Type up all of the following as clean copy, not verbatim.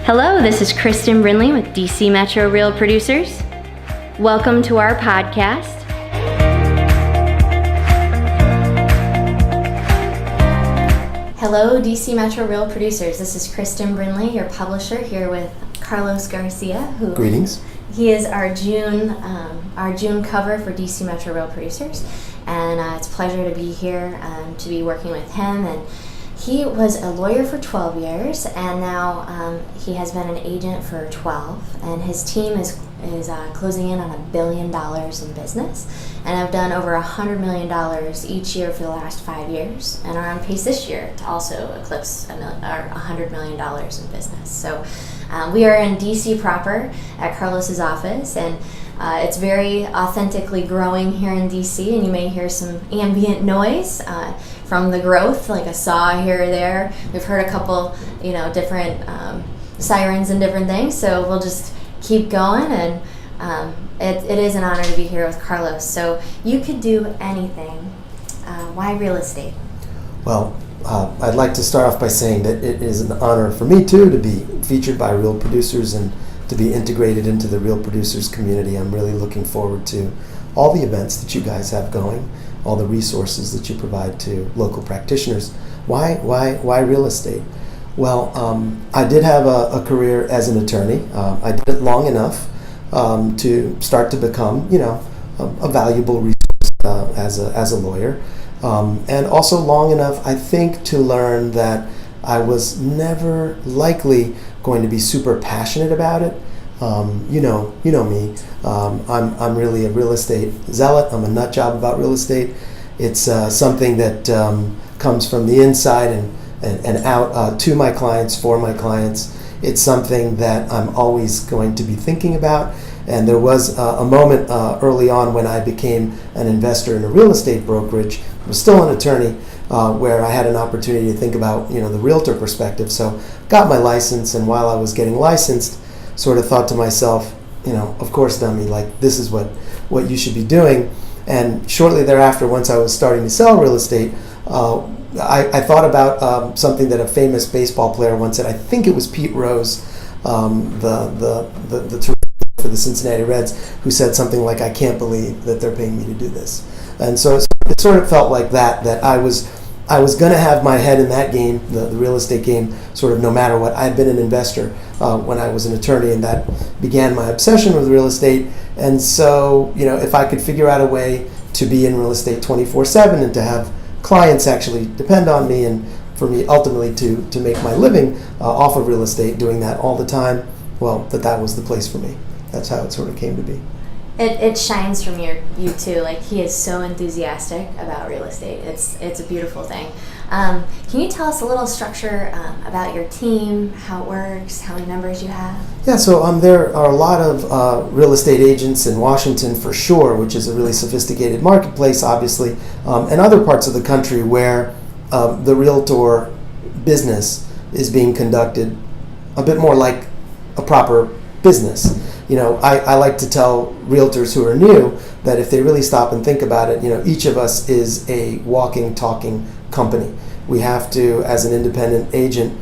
Hello, this is Kristen Brinley with DC Metro Real Producers. Welcome to our podcast. Hello, DC Metro Real Producers. This is Kristen Brinley, your publisher, here with Carlos Garcia. Greetings. He is our June cover for DC Metro Real Producers, and it's a pleasure to be here to be working with him. And he was a lawyer for 12 years, and now he has been an agent for 12, and his team is closing in on $1 billion in business, and have done over $100 million each year for the last 5 years, and are on pace this year to also eclipse $100 million in business. So we are in DC proper at Carlos's office, and it's very authentically growing here in DC, and you may hear some ambient noise from the growth, like a saw here or there. We've heard a couple, different sirens and different things, so we'll just keep going, and it is an honor to be here with Carlos. So you could do anything. Why real estate? Well, I'd like to start off by saying that it is an honor for me too to be featured by Real Producers and to be integrated into the Real Producers community. I'm really looking forward to all the events that you guys have going, all the resources that you provide to local practitioners. Why real estate? Well, I did have a career as an attorney. I did it long enough to start to become, a valuable resource as a lawyer, and also long enough, I think, to learn that I was never likely going to be super passionate about it. You know me. I'm really a real estate zealot. I'm a nut job about real estate. It's something that comes from the inside and out to my clients, for my clients. It's something that I'm always going to be thinking about. And there was a moment early on when I became an investor in a real estate brokerage. I was still an attorney, where I had an opportunity to think about, the realtor perspective. So got my license, and while I was getting licensed, sort of thought to myself, of course, dummy, like this is what you should be doing. And shortly thereafter, once I was starting to sell real estate, I thought about something that a famous baseball player once said. I think it was Pete Rose, the for the Cincinnati Reds, who said something like, "I can't believe that they're paying me to do this." And so it sort of felt like that I was going to have my head in that game, the real estate game, sort of no matter what. I had been an investor when I was an attorney, and that began my obsession with real estate. And so, if I could figure out a way to be in real estate 24/7 and to have clients actually depend on me, and for me ultimately to make my living off of real estate, doing that all the time, well, that was the place for me. That's how it sort of came to be. It shines from you too. Like, he is so enthusiastic about real estate. It's a beautiful thing. Can you tell us a little structure about your team, how it works, how many members you have? Yeah, so there are a lot of real estate agents in Washington for sure, which is a really sophisticated marketplace, obviously, and other parts of the country where the realtor business is being conducted a bit more like a proper business. I like to tell realtors who are new that if they really stop and think about it, each of us is a walking, talking company. We have to, as an independent agent,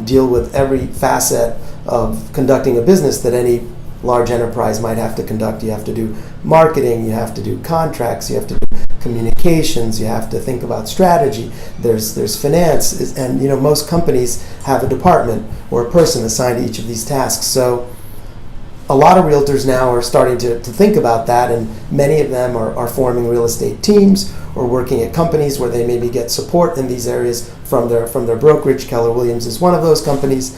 deal with every facet of conducting a business that any large enterprise might have to conduct. You have to do marketing, you have to do contracts, you have to do communications, you have to think about strategy, there's finance, and most companies have a department or a person assigned to each of these tasks. So a lot of realtors now are starting to think about that, and many of them are forming real estate teams or working at companies where they maybe get support in these areas from their brokerage. Keller Williams is one of those companies.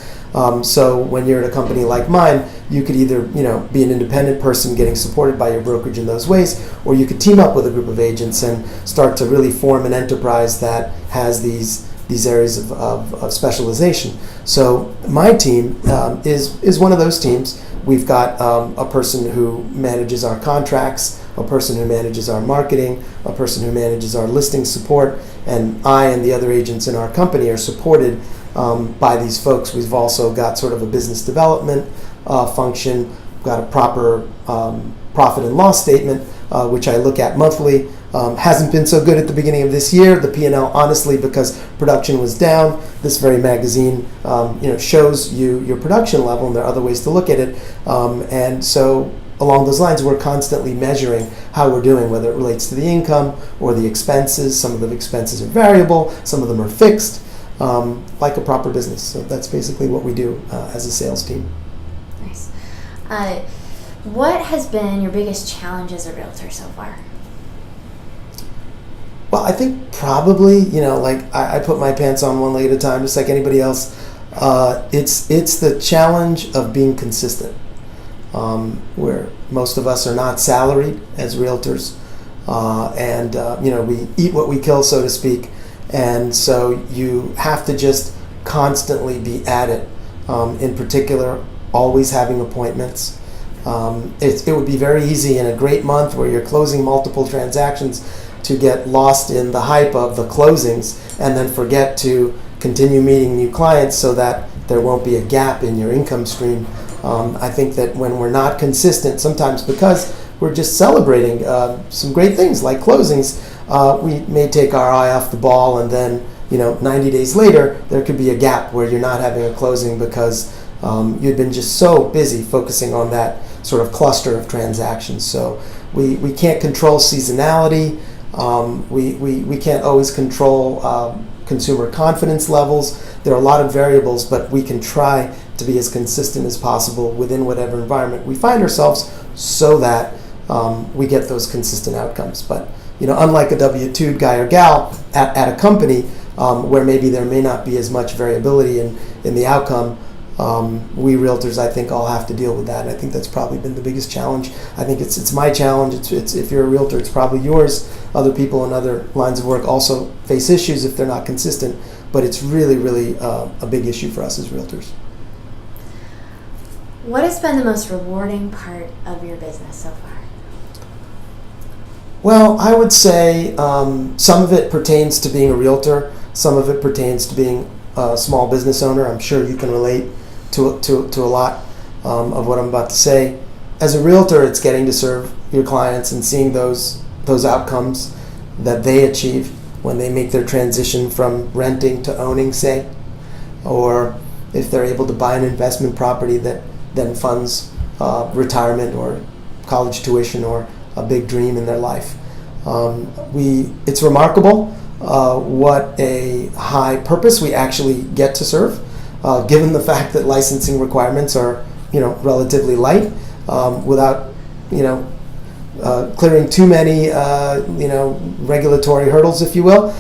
So when you're at a company like mine, you could either be an independent person getting supported by your brokerage in those ways, or you could team up with a group of agents and start to really form an enterprise that has these areas of specialization. So my team is one of those teams. We've got a person who manages our contracts, a person who manages our marketing, a person who manages our listing support, and I and the other agents in our company are supported by these folks. We've also got sort of a business development function. We've got a proper profit and loss statement, which I look at monthly. Hasn't been so good at the beginning of this year. The P&L, honestly, because production was down. This very magazine, shows you your production level, and there are other ways to look at it. And so along those lines, we're constantly measuring how we're doing, whether it relates to the income or the expenses. Some of the expenses are variable, some of them are fixed, like a proper business. So that's basically what we do as a sales team. Nice. What has been your biggest challenge as a realtor so far? Well, I think probably, I put my pants on one leg at a time, just like anybody else. It's the challenge of being consistent, where most of us are not salaried as realtors, and we eat what we kill, so to speak, and so you have to just constantly be at it. In particular, always having appointments. It would be very easy in a great month where you're closing multiple transactions to get lost in the hype of the closings and then forget to continue meeting new clients so that there won't be a gap in your income stream. I think that when we're not consistent, sometimes because we're just celebrating some great things like closings, we may take our eye off the ball, and then 90 days later there could be a gap where you're not having a closing because you'd been just so busy focusing on that sort of cluster of transactions. So we can't control seasonality. We can't always control consumer confidence levels. There are a lot of variables, but we can try to be as consistent as possible within whatever environment we find ourselves so that we get those consistent outcomes. But unlike a W-2 guy or gal at a company where maybe there may not be as much variability in the outcome, we realtors, I think, all have to deal with that. And I think that's probably been the biggest challenge. I think it's my challenge. It's if you're a realtor, it's probably yours. Other people in other lines of work also face issues if they're not consistent. But it's really, really a big issue for us as realtors. What has been the most rewarding part of your business so far? Well, I would say some of it pertains to being a realtor. Some of it pertains to being a small business owner. I'm sure you can relate to a lot of what I'm about to say. As a realtor, it's getting to serve your clients and seeing those outcomes that they achieve when they make their transition from renting to owning, say, or if they're able to buy an investment property that then funds retirement or college tuition or a big dream in their life. It's remarkable what a high purpose we actually get to serve, given the fact that licensing requirements are, relatively light, without, clearing too many, regulatory hurdles, if you will.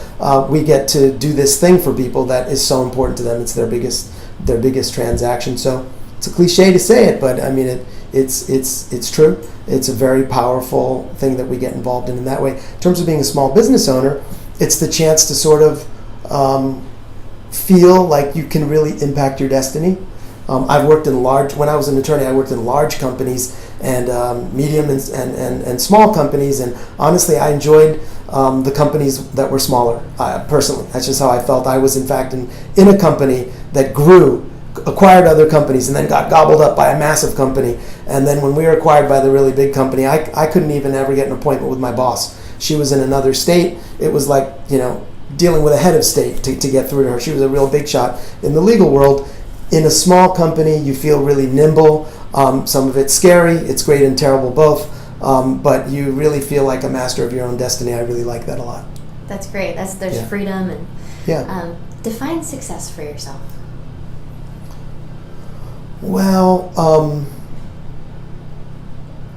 We get to do this thing for people that is so important to them. It's their biggest transaction. So it's a cliche to say it, but I mean it's true. It's a very powerful thing that we get involved in that way. In terms of being a small business owner, it's the chance to sort of feel like you can really impact your destiny. I've worked in when I was an attorney, I worked in large companies and medium and small companies, and honestly, I enjoyed the companies that were smaller, personally. That's just how I felt. I was, in fact, in a company that grew, acquired other companies, and then got gobbled up by a massive company. And then when we were acquired by the really big company, I couldn't even ever get an appointment with my boss. She was in another state. It was like, dealing with a head of state to get through to her. She was a real big shot in the legal world. In a small company, you feel really nimble. Some of it's scary. It's great and terrible both. But you really feel like a master of your own destiny. I really like that a lot. That's great. There's freedom and define success for yourself. Well,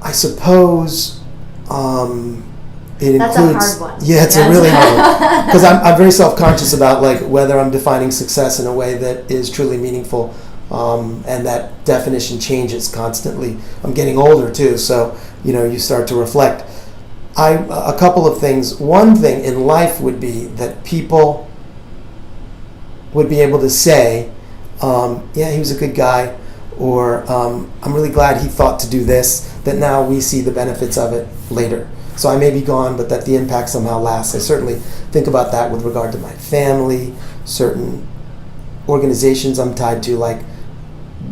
I suppose it That's includes. That's a hard one. Yeah, it's a really hard one because I'm very self-conscious about whether I'm defining success in a way that is truly meaningful, and that definition changes constantly. I'm getting older too, so you start to reflect. A couple of things. One thing in life would be that people would be able to say, he was a good guy, or I'm really glad he thought to do this, that now we see the benefits of it later. So I may be gone, but that the impact somehow lasts. I certainly think about that with regard to my family, certain organizations I'm tied to, like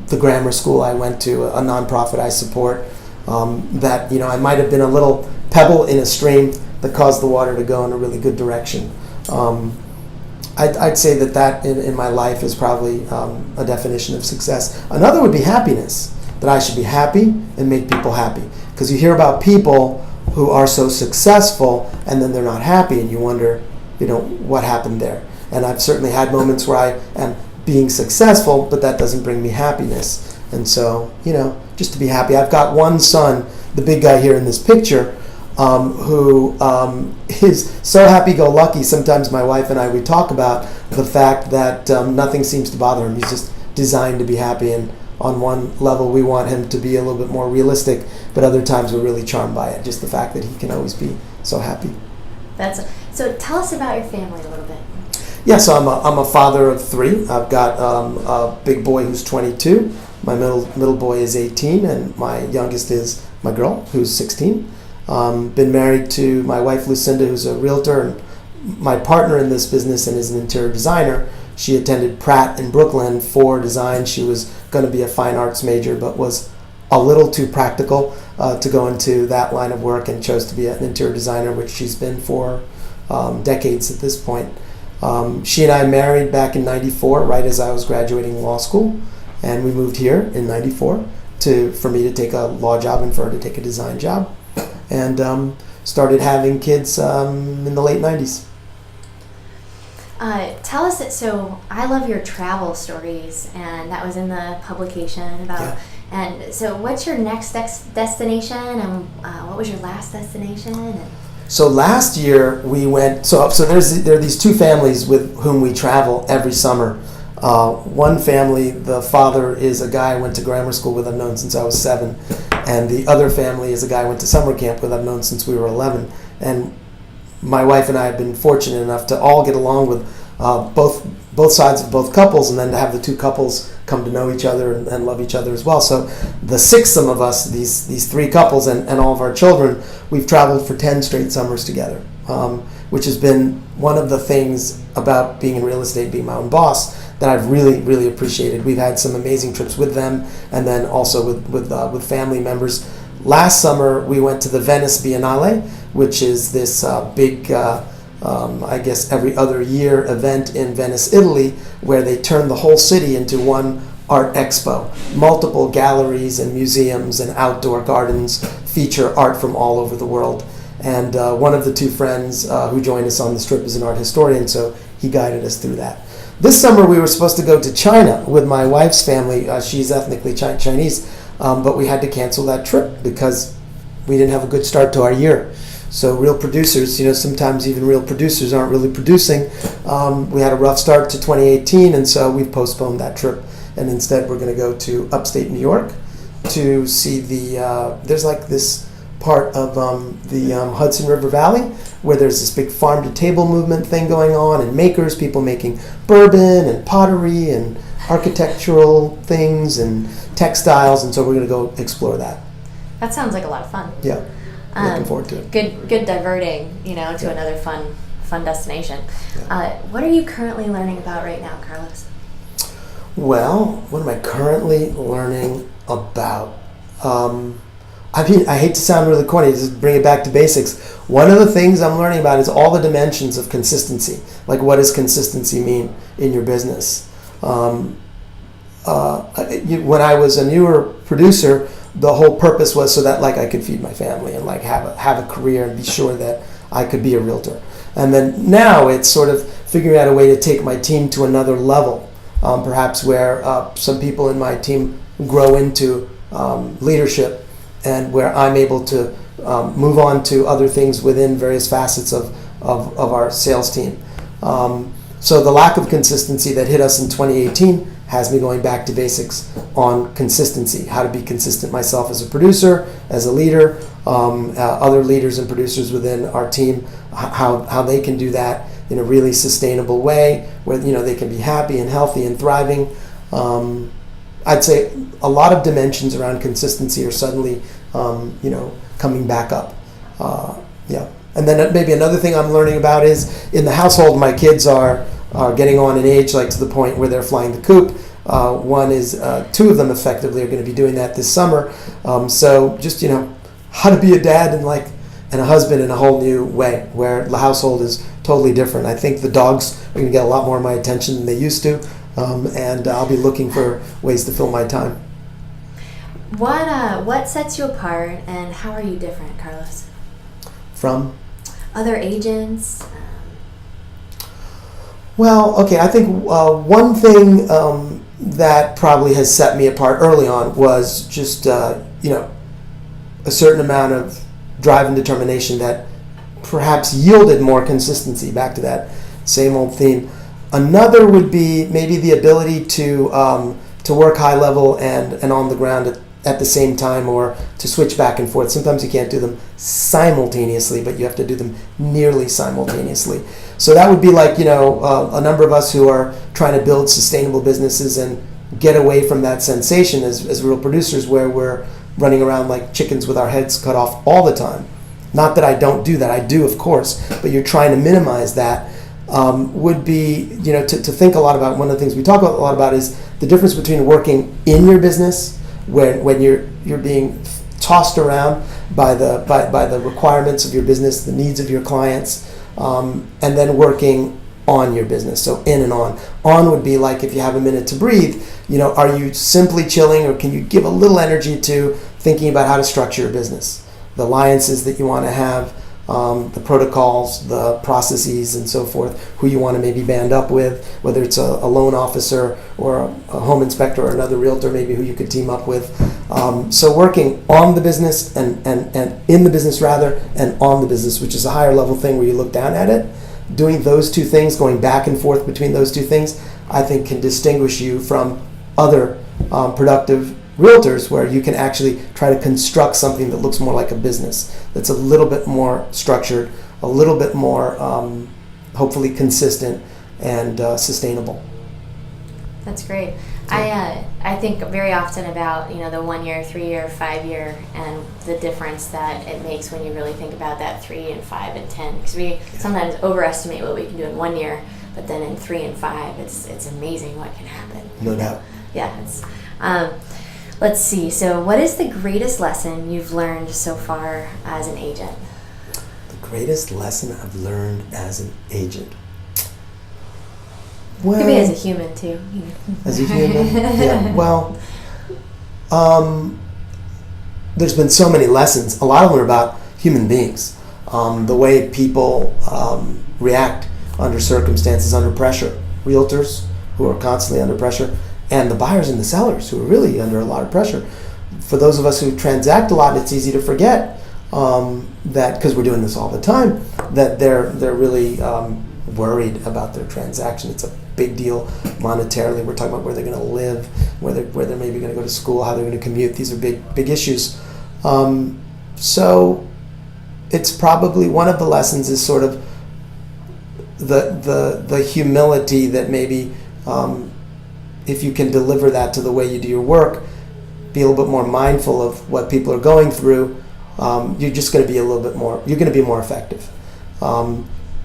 the grammar school I went to, a nonprofit I support, that I might have been a little pebble in a stream, that caused the water to go in a really good direction. I'd say that in my life is probably a definition of success. Another would be happiness, that I should be happy and make people happy. Because you hear about people who are so successful and then they're not happy, and you wonder, what happened there. And I've certainly had moments where I am being successful, but that doesn't bring me happiness. And so, just to be happy. I've got one son, the big guy here in this picture, who is so happy-go-lucky. Sometimes my wife and I, we talk about the fact that nothing seems to bother him. He's just designed to be happy, and on one level we want him to be a little bit more realistic, but other times we're really charmed by it, just the fact that he can always be so happy. So tell us about your family a little bit. Yeah, so I'm a father of three. I've got a big boy who's 22, my middle boy is 18, and my youngest is my girl, who's 16. Been married to my wife Lucinda, who's a realtor, and my partner in this business and is an interior designer. She attended Pratt in Brooklyn for design. She was going to be a fine arts major, but was a little too practical to go into that line of work, and chose to be an interior designer, which she's been for decades at this point. She and I married back in '94, right as I was graduating law school, and we moved here in '94 for me to take a law job and for her to take a design job, and started having kids in the late '90s. Tell us so I love your travel stories, and that was in the publication about. Yeah. And so, what's your next destination, and what was your last destination? So last year we went. So there are these two families with whom we travel every summer. One family, the father is a guy I went to grammar school with. I've known since I was 7, and the other family is a guy I went to summer camp with. I've known since we were 11. And my wife and I have been fortunate enough to all get along with both sides of both couples, and then to have the two couples come to know each other and love each other as well. So the sixth of us, these three couples and all of our children, we've traveled for 10 straight summers together, which has been one of the things about being in real estate, being my own boss, that I've really, really appreciated. We've had some amazing trips with them, and then also with family members. Last summer, we went to the Venice Biennale, which is this big, I guess every other year event in Venice, Italy, where they turn the whole city into one art expo. Multiple galleries and museums and outdoor gardens feature art from all over the world. And one of the two friends who joined us on this trip is an art historian, so he guided us through that. This summer we were supposed to go to China with my wife's family. She's ethnically Chinese, but we had to cancel that trip because we didn't have a good start to our year. So real producers, sometimes even real producers aren't really producing. We had a rough start to 2018, and so we've postponed that trip. And instead we're going to go to upstate New York to see there's like this part of the Hudson River Valley where there's this big farm-to-table movement thing going on, and makers, people making bourbon and pottery and architectural things and textiles, and so we're going to go explore that. That sounds like a lot of fun. Yeah. Looking forward to it. Good diverting, to another fun destination. Yeah. What are you currently learning about right now, Carlos? Well, what am I currently learning about? I hate to sound really corny, just bring it back to basics. One of the things I'm learning about is all the dimensions of consistency. Like, what does consistency mean in your business? When I was a newer producer, the whole purpose was so that I could feed my family and have a career and be sure that I could be a realtor. And then now it's sort of figuring out a way to take my team to another level, perhaps where some people in my team grow into leadership, and where I'm able to move on to other things within various facets of our sales team. So the lack of consistency that hit us in 2018 has me going back to basics on consistency, how to be consistent myself as a producer, as a leader, other leaders and producers within our team, how they can do that in a really sustainable way where they can be happy and healthy and thriving. I'd say a lot of dimensions around consistency are suddenly coming back up. And then maybe another thing I'm learning about is in the household, my kids are getting on in age, to the point where they're flying the coop. Two of them effectively are going to be doing that this summer. So just, how to be a dad and and a husband in a whole new way, where the household is totally different. I think the dogs are going to get a lot more of my attention than they used to, and I'll be looking for ways to fill my time. What sets you apart, and how are you different, Carlos? From other agents? Well, okay, I think one thing that probably has set me apart early on was just, a certain amount of drive and determination that perhaps yielded more consistency, back to that same old theme. Another would be maybe the ability to work high level and on the ground at the same time, or to switch back and forth. Sometimes you can't do them simultaneously, but you have to do them nearly simultaneously. So that would be like, a number of us who are trying to build sustainable businesses and get away from that sensation as real producers, where we're running around like chickens with our heads cut off all the time. Not that I don't do that, I do, of course, but you're trying to minimize that. Would be, to think a lot about. One of the things we talk a lot about is the difference between working in your business, when you're being tossed around by the requirements of your business, the needs of your clients, and then working on your business. So in and on. On would be like if you have a minute to breathe, are you simply chilling, or can you give a little energy to thinking about how to structure your business, the alliances that you want to have, the protocols, the processes, and so forth, who you want to maybe band up with, whether it's a loan officer or a home inspector or another realtor maybe who you could team up with. So working on the business and in the business rather, and on the business, which is a higher level thing where you look down at it, doing those two things, going back and forth between those two things, I think can distinguish you from other productive realtors, where you can actually try to construct something that looks more like a business, that's a little bit more structured, a little bit more hopefully consistent and sustainable. That's great. I think very often about the 1 year, 3 year, 5 year, and the difference that it makes when you really think about that 3 and 5 and 10, because we sometimes overestimate what we can do in 1 year, but then in 3 and 5 it's amazing what can happen. No doubt. Yeah. It's let's see. So what is the greatest lesson you've learned so far as an agent? The greatest lesson I've learned as an agent? Well, maybe as a human too. As a human? Yeah. Well, there's been so many lessons. A lot of them are about human beings. The way people react under circumstances, under pressure. Realtors who are constantly under pressure, and the buyers and the sellers who are really under a lot of pressure. For those of us who transact a lot, it's easy to forget that, because we're doing this all the time, that they're really worried about their transaction. It's a big deal monetarily. We're talking about where they're going to live, where they're maybe going to go to school, how they're going to commute. These are big issues. So it's probably one of the lessons is sort of the humility that maybe if you can deliver that to the way you do your work, be a little bit more mindful of what people are going through, you're just going to be a little bit more, you're going to be more effective.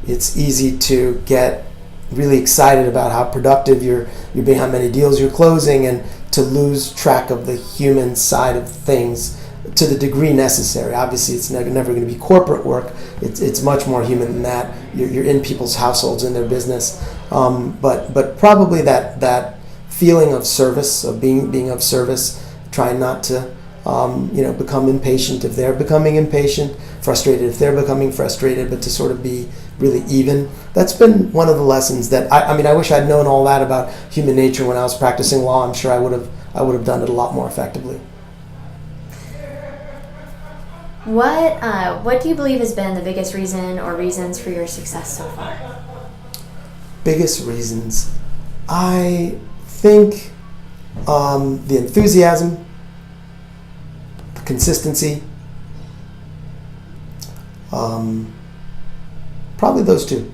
It's easy to get really excited about how productive you're being, how many deals you're closing, and to lose track of the human side of things to the degree necessary. Obviously, it's never going to be corporate work. It's much more human than that. You're in people's households, in their business. But probably that feeling of service, of being of service, trying not to become impatient if they're becoming impatient, frustrated if they're becoming frustrated, but to sort of be really even. That's been one of the lessons that I wish I'd known all that about human nature when I was practicing law. I'm sure I would have done it a lot more effectively. What do you believe has been the biggest reason or reasons for your success so far? Biggest reasons, I think the enthusiasm, the consistency, probably those two.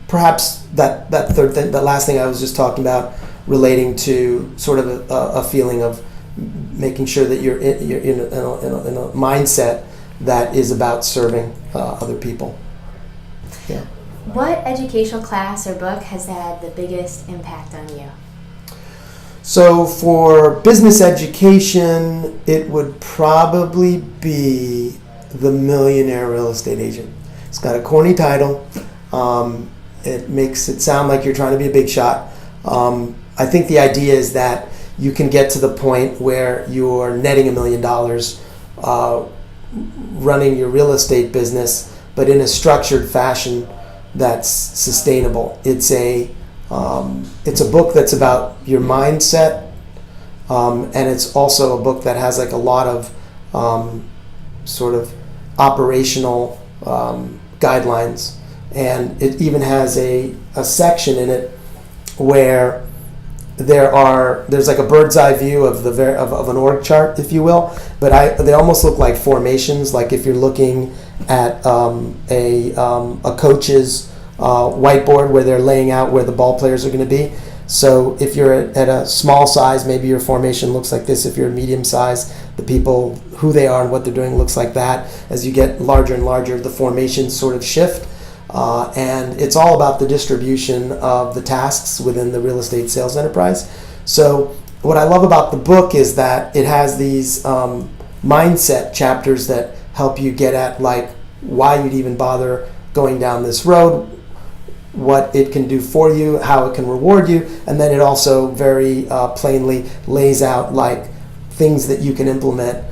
Perhaps that third thing, that last thing I was just talking about, relating to sort of a feeling of making sure that you're in a mindset that is about serving other people. Yeah. What educational class or book has had the biggest impact on you? So for business education, it would probably be the millionaire real estate agent. It's got a corny title. It makes it sound like you're trying to be a big shot. I think the idea is that you can get to the point where you're netting $1 million running your real estate business, but in a structured fashion that's sustainable. It's a book that's about your mindset, and it's also a book that has like a lot of sort of operational guidelines, and it even has a section in it where there's like a bird's eye view of of an org chart, if you will, but they almost look like formations, like if you're looking at a coach's whiteboard where they're laying out where the ball players are going to be. So if you're at a small size, maybe your formation looks like this. If you're medium size, the people, who they are and what they're doing looks like that. As you get larger and larger, the formations sort of shift. And it's all about the distribution of the tasks within the real estate sales enterprise. So what I love about the book is that it has these mindset chapters that help you get at like why you'd even bother going down this road, what it can do for you, how it can reward you, and then it also very plainly lays out like things that you can implement,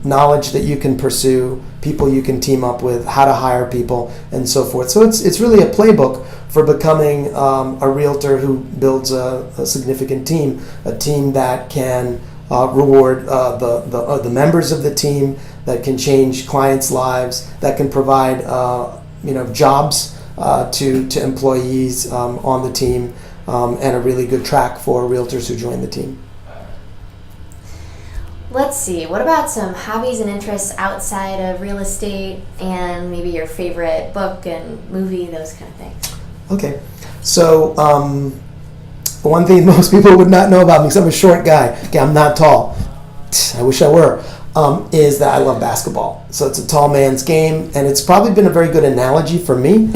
knowledge that you can pursue, people you can team up with, how to hire people, and so forth. So it's really a playbook for becoming a realtor who builds a significant team, a team that can reward the members of the team, that can change clients' lives, that can provide jobs to employees on the team, and a really good track for realtors who join the team. Let's see, what about some hobbies and interests outside of real estate, and maybe your favorite book and movie, those kind of things? Okay, so one thing most people would not know about me, because I'm a short guy, okay, I'm not tall, I wish I were, is that I love basketball. So it's a tall man's game, and it's probably been a very good analogy for me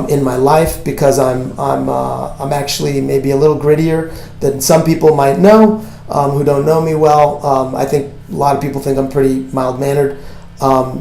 in my life, because I'm actually maybe a little grittier than some people might know who don't know me well. I think a lot of people think I'm pretty mild-mannered.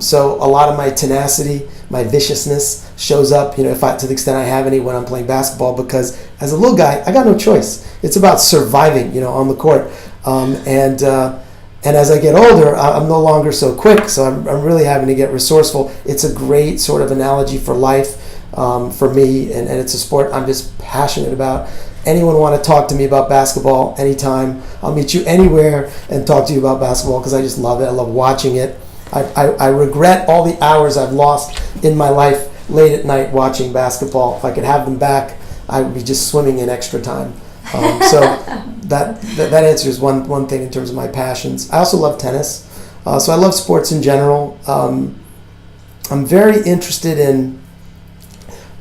So a lot of my tenacity, my viciousness shows up, to the extent I have any, when I'm playing basketball, because as a little guy, I got no choice. It's about surviving, on the court. And as I get older, I'm no longer so quick, so I'm really having to get resourceful. It's a great sort of analogy for life for me, and it's a sport I'm just passionate about. Anyone want to talk to me about basketball anytime, I'll meet you anywhere and talk to you about basketball, because I just love it. I love watching it. I regret all the hours I've lost in my life late at night watching basketball. If I could have them back, I would be just swimming in extra time. So that answers one thing in terms of my passions. I also love tennis. So I love sports in general. I'm very interested in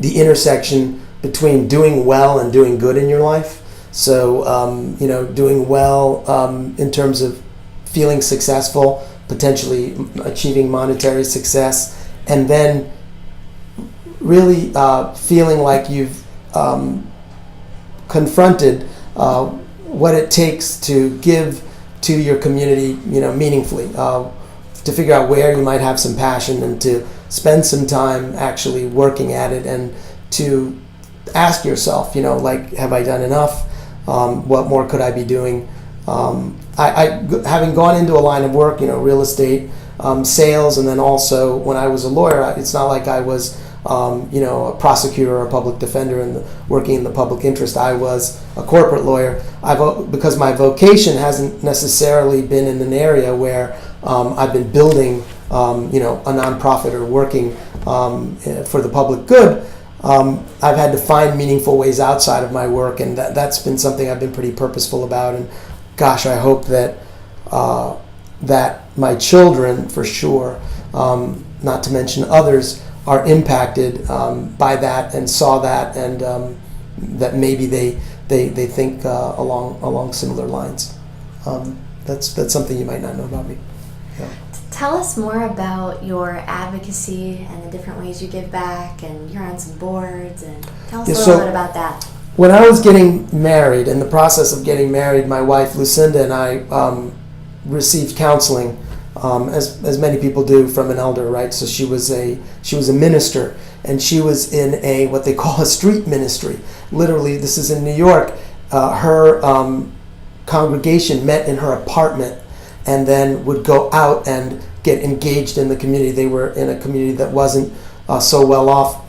the intersection between doing well and doing good in your life. So, doing well in terms of feeling successful, potentially achieving monetary success, and then really feeling like you've confronted what it takes to give to your community, meaningfully, to figure out where you might have some passion, and to spend some time actually working at it, and to ask yourself, have I done enough? What more could I be doing? I having gone into a line of work, real estate, sales, and then also when I was a lawyer, it's not like I was, a prosecutor or a public defender working in the public interest. I was a corporate lawyer. Because my vocation hasn't necessarily been in an area where I've been building, a nonprofit or working for the public good. I've had to find meaningful ways outside of my work, and that's been something I've been pretty purposeful about. And gosh, I hope that that my children, for sure, not to mention others, are impacted by that and saw that, and that maybe they think along similar lines. That's something you might not know about me. Yeah. Tell us more about your advocacy and the different ways you give back, and you're on some boards, and tell us a little bit about that. When I was getting married, in the process of getting married, my wife Lucinda and I received counseling as many people do from an elder, right? So she was a minister, and she was in a what they call a street ministry. Literally, this is in New York. Her congregation met in her apartment, and then would go out and get engaged in the community. They were in a community that wasn't so well off.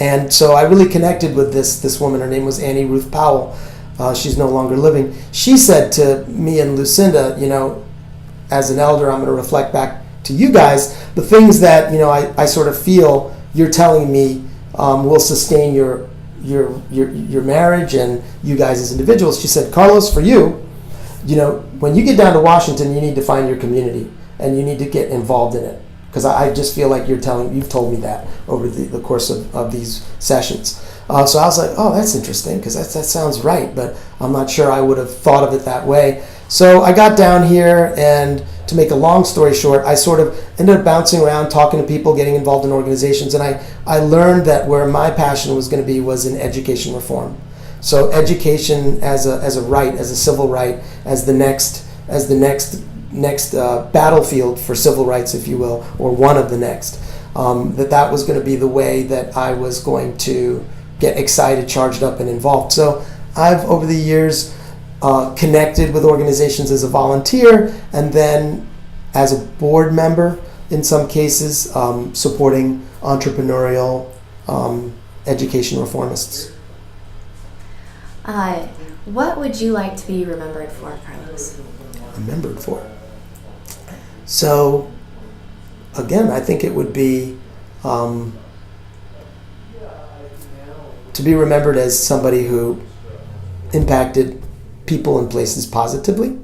And so I really connected with this woman. Her name was Annie Ruth Powell. She's no longer living. She said to me and Lucinda, as an elder, I'm going to reflect back to you guys the things that I sort of feel you're telling me will sustain your marriage and you guys as individuals. She said, Carlos, for you, when you get down to Washington, you need to find your community and you need to get involved in it. Because I just feel like you've told me that over the course of these sessions. So I was like, oh, that's interesting, because that sounds right, but I'm not sure I would have thought of it that way. So I got down here, and to make a long story short, I sort of ended up bouncing around, talking to people, getting involved in organizations, and I learned that where my passion was going to be was in education reform. So education as a right, as a civil right, as the next battlefield for civil rights, if you will, or one of the next. That was going to be the way that I was going to get excited, charged up, and involved. So I've, over the years, connected with organizations as a volunteer, and then as a board member, in some cases, supporting entrepreneurial education reformists. What would you like to be remembered for, Carlos? Remembered for? So, again, I think it would be to be remembered as somebody who impacted people and places positively.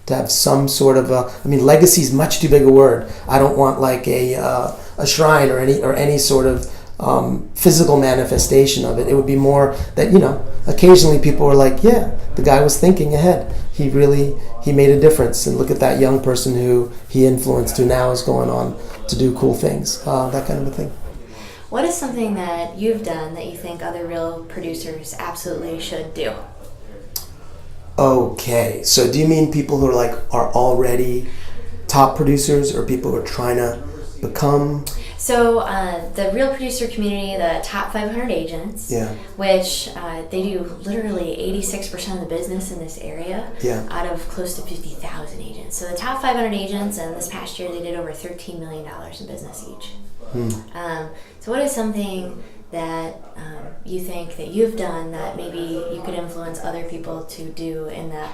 To have some sort of legacy is much too big a word. I don't want like a shrine or any sort of physical manifestation of it. It would be more that occasionally people were like, yeah, the guy was thinking ahead. He made a difference, and look at that young person who he influenced, who now is going on to do cool things, that kind of a thing. What is something that you've done that you think other real producers absolutely should do? Okay, so do you mean people who are already top producers, or people who are trying to become? So the real producer community, the top 500 agents, which they do literally 86% of the business in this area, out of close to 50,000 agents. So the top 500 agents, and this past year they did over $13 million in business each. So what is something that you think that you've done that maybe you could influence other people to do in that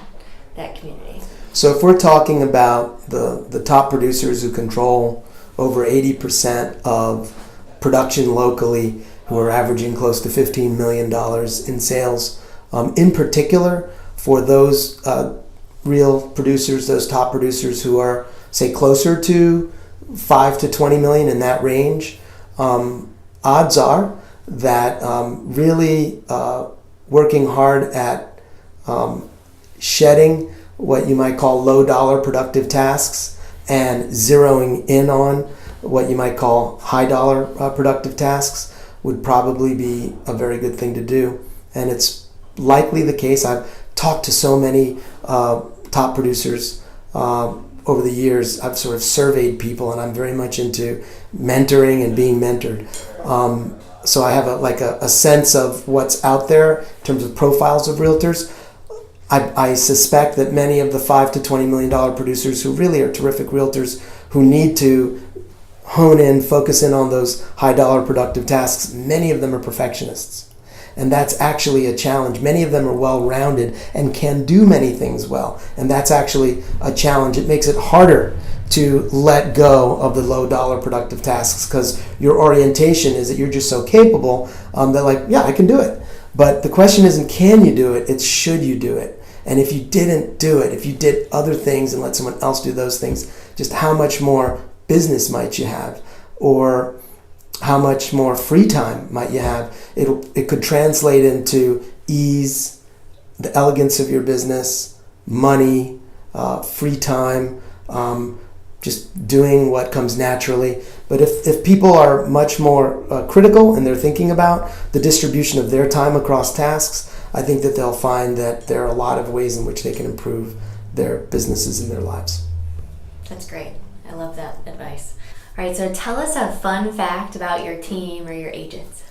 community? So if we're talking about the top producers who control over 80% of production locally, who are averaging close to $15 million in sales, in particular for those real producers, those top producers who are, say, closer to 5 to 20 million, in that range, odds are that really working hard at shedding what you might call low dollar productive tasks and zeroing in on what you might call high dollar productive tasks would probably be a very good thing to do. And it's likely the case. I've talked to so many top producers over the years. I've sort of surveyed people, and I'm very much into mentoring and being mentored. So I have a sense of what's out there in terms of profiles of realtors. I suspect that many of the $5 to $20 million producers who really are terrific realtors, who need to hone in, focus in on those high dollar productive tasks, many of them are perfectionists. And that's actually a challenge. Many of them are well-rounded and can do many things well. And that's actually a challenge. It makes it harder to let go of the low dollar productive tasks, because your orientation is that you're just so capable that I can do it. But the question isn't can you do it, it's should you do it. And if you didn't do it, if you did other things and let someone else do those things, just how much more business might you have, or how much more free time might you have? It could translate into ease, the elegance of your business, money, free time, just doing what comes naturally. But if people are much more critical and they're thinking about the distribution of their time across tasks, I think that they'll find that there are a lot of ways in which they can improve their businesses and their lives. That's great. I love that advice. All right, so tell us a fun fact about your team or your agents.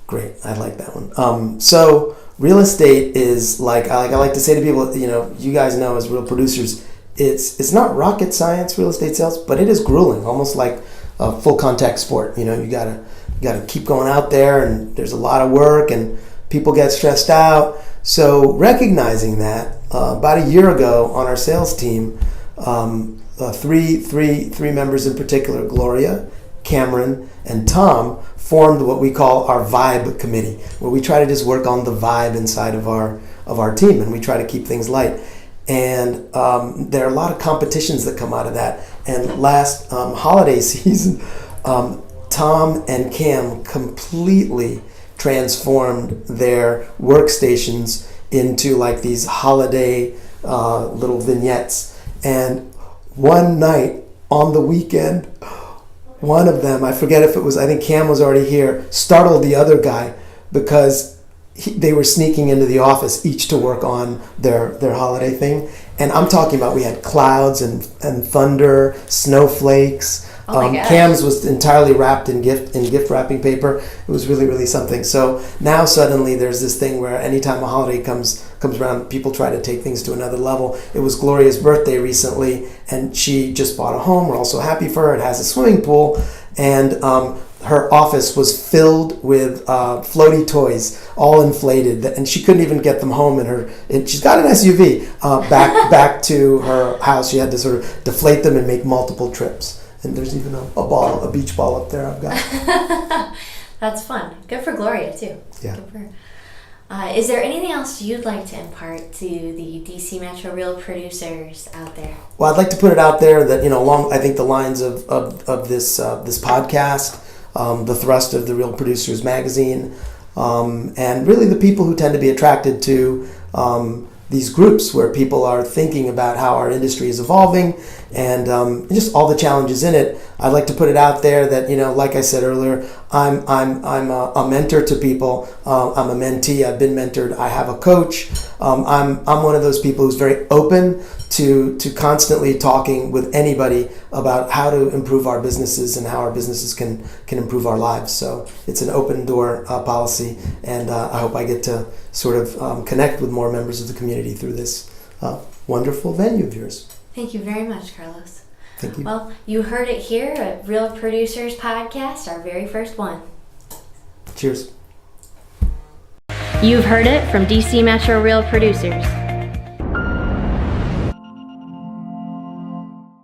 Great, I like that one. So real estate is like I like to say to people, you guys know as real producers, it's not rocket science, real estate sales, but it is grueling, almost like a full contact sport. You gotta keep going out there, and there's a lot of work, and people get stressed out. So recognizing that, about a year ago on our sales team, three members in particular, Gloria, Cameron, and Tom, formed what we call our vibe committee, where we try to just work on the vibe inside of our team, and we try to keep things light. And there are a lot of competitions that come out of that. And last holiday season, Tom and Cam completely transformed their workstations into like these holiday little vignettes. And one night on the weekend, one of them, I forget if it was, I think Cam was already here, startled the other guy because they were sneaking into the office each to work on their holiday thing. And I'm talking about, we had clouds and thunder, snowflakes. Cam's was entirely wrapped in gift wrapping paper. It was really, really something. So now suddenly there's this thing where anytime a holiday comes around, people try to take things to another level. It was Gloria's birthday recently, and she just bought a home. We're all so happy for her. It has a swimming pool, and her office was filled with floaty toys, all inflated, and she couldn't even get them home she's got an SUV back to her house. She had to sort of deflate them and make multiple trips. And there's even a beach ball up there I've got. That's fun. Good for Gloria, too. Yeah. Good for her. Is there anything else you'd like to impart to the DC Metro Real producers out there? Well, I'd like to put it out there that, along, I think, the lines of this podcast, the thrust of the Real Producers magazine, and really the people who tend to be attracted to these groups where people are thinking about how our industry is evolving and just all the challenges in it. I'd like to put it out there that, like I said earlier, I'm a mentor to people. I'm a mentee. I've been mentored. I have a coach. I'm one of those people who's very open to constantly talking with anybody about how to improve our businesses and how our businesses can improve our lives. So it's an open door policy, and I hope I get to sort of connect with more members of the community through this wonderful venue of yours. Thank you very much, Carlos. Thank you. Well, you heard it here at Real Producers Podcast, our very first one. Cheers. You've heard it from DC Metro Real Producers.